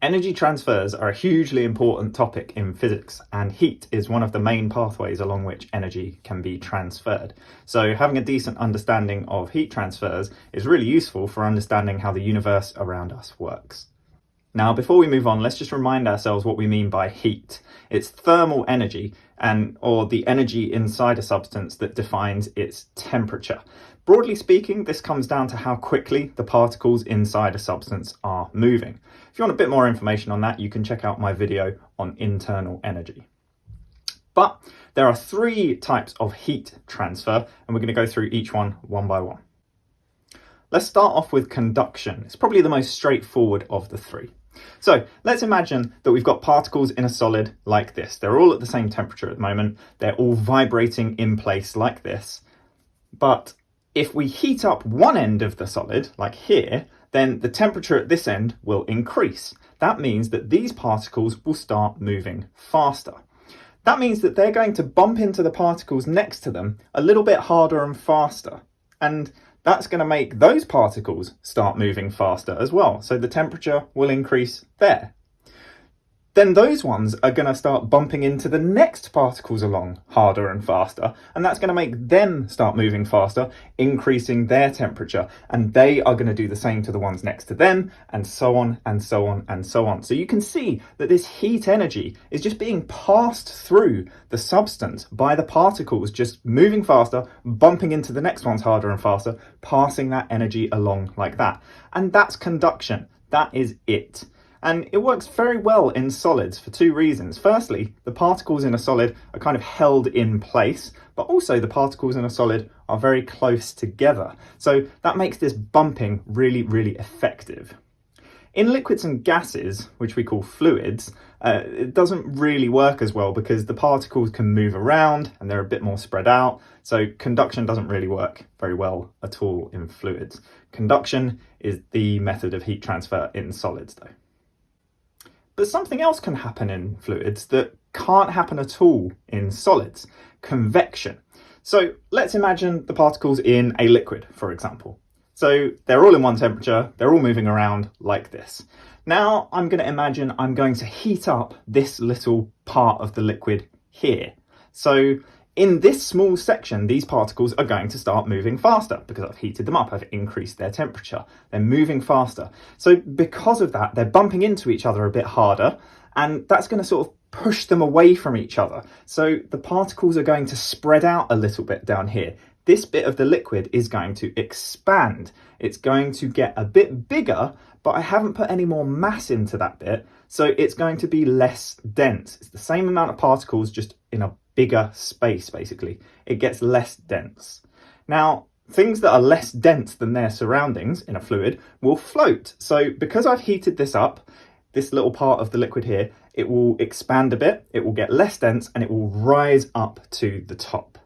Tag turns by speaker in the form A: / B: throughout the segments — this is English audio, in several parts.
A: Energy transfers are a hugely important topic in physics, and heat is one of the main pathways along which energy can be transferred. So having a decent understanding of heat transfers is really useful for understanding how the universe around us works. Now, before we move on, let's just remind ourselves what we mean by heat. It's thermal energy, or the energy inside a substance that defines its temperature. Broadly speaking, this comes down to how quickly the particles inside a substance are moving. If you want a bit more information on that, you can check out my video on internal energy. But there are three types of heat transfer, and we're going to go through each one by one. Let's start off with conduction. It's probably the most straightforward of the three. So let's imagine that we've got particles in a solid like this. They're all at the same temperature at the moment. They're all vibrating in place like this. But if we heat up one end of the solid, like here, then the temperature at this end will increase. That means that these particles will start moving faster. That means that they're going to bump into the particles next to them a little bit harder and faster. And that's going to make those particles start moving faster as well. So the temperature will increase there. Then those ones are going to start bumping into the next particles along harder and faster. And that's going to make them start moving faster, increasing their temperature. And they are going to do the same to the ones next to them, and so on and so on and so on. So you can see that this heat energy is just being passed through the substance by the particles just moving faster, bumping into the next ones harder and faster, passing that energy along like that. And that's conduction. That is it. And it works very well in solids for two reasons. Firstly, the particles in a solid are kind of held in place, but also the particles in a solid are very close together. So that makes this bumping really, really effective. In liquids and gases, which we call fluids, it doesn't really work as well because the particles can move around and they're a bit more spread out. So conduction doesn't really work very well at all in fluids. Conduction is the method of heat transfer in solids though. But something else can happen in fluids that can't happen at all in solids: convection. So let's imagine the particles in a liquid, for example. So they're all in one temperature, they're all moving around like this. Now I'm going to imagine I'm going to heat up this little part of the liquid here. So in this small section, these particles are going to start moving faster because I've heated them up, I've increased their temperature. They're moving faster. So because of that, they're bumping into each other a bit harder, and that's going to sort of push them away from each other. So the particles are going to spread out a little bit down here. This bit of the liquid is going to expand. It's going to get a bit bigger, but I haven't put any more mass into that bit, so it's going to be less dense. It's the same amount of particles, just in a bigger space, basically. It gets less dense. Now, things that are less dense than their surroundings in a fluid will float. So because I've heated this up, this little part of the liquid here, it will expand a bit, it will get less dense, and it will rise up to the top.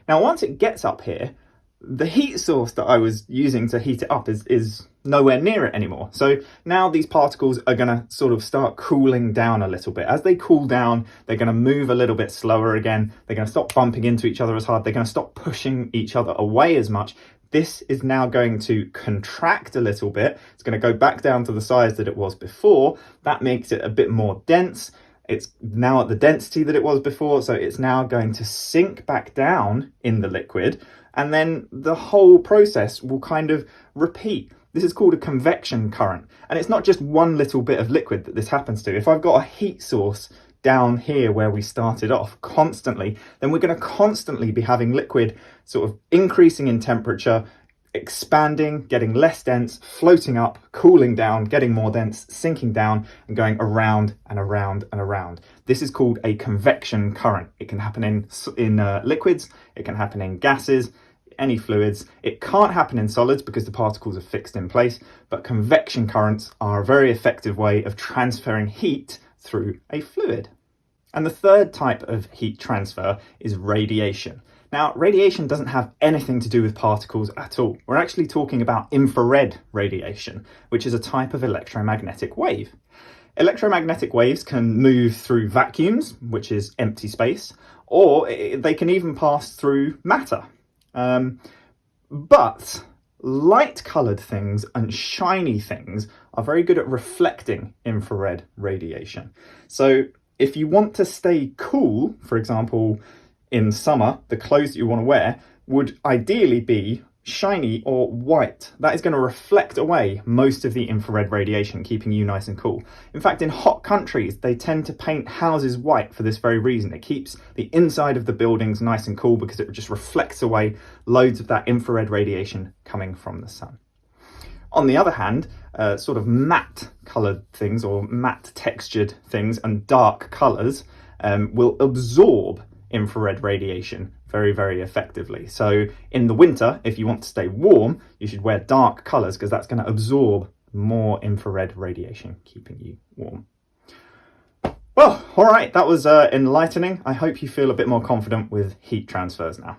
A: Now, once it gets up here, the heat source that I was using to heat it up is nowhere near it anymore. So now these particles are going to sort of start cooling down a little bit. As they cool down, they're going to move a little bit slower again. They're going to stop bumping into each other as hard. They're going to stop pushing each other away as much. This is now going to contract a little bit. It's going to go back down to the size that it was before. That makes it a bit more dense. It's now at the density that it was before, so it's now going to sink back down in the liquid, and then the whole process will kind of repeat. This is called a convection current, and it's not just one little bit of liquid that this happens to. If I've got a heat source down here where we started off constantly, then we're going to constantly be having liquid sort of increasing in temperature, expanding, getting less dense, floating up, cooling down, getting more dense, sinking down, and going around and around and around. This is called a convection current. It can happen in liquids, it can happen in gases, any fluids. It can't happen in solids because the particles are fixed in place, but convection currents are a very effective way of transferring heat through a fluid. And the third type of heat transfer is radiation. Now, radiation doesn't have anything to do with particles at all. We're actually talking about infrared radiation, which is a type of electromagnetic wave. Electromagnetic waves can move through vacuums, which is empty space, or they can even pass through matter. But light coloured things and shiny things are very good at reflecting infrared radiation. So if you want to stay cool, for example, in summer, the clothes that you want to wear would ideally be shiny or white. That is going to reflect away most of the infrared radiation, keeping you nice and cool. In fact, in hot countries, they tend to paint houses white for this very reason. It keeps the inside of the buildings nice and cool because it just reflects away loads of that infrared radiation coming from the sun. On the other hand, sort of matte coloured things or matte textured things and dark colours will absorb infrared radiation very, very effectively. So in the winter, if you want to stay warm, you should wear dark colours because that's going to absorb more infrared radiation, keeping you warm. Well, all right, that was enlightening. I hope you feel a bit more confident with heat transfers now.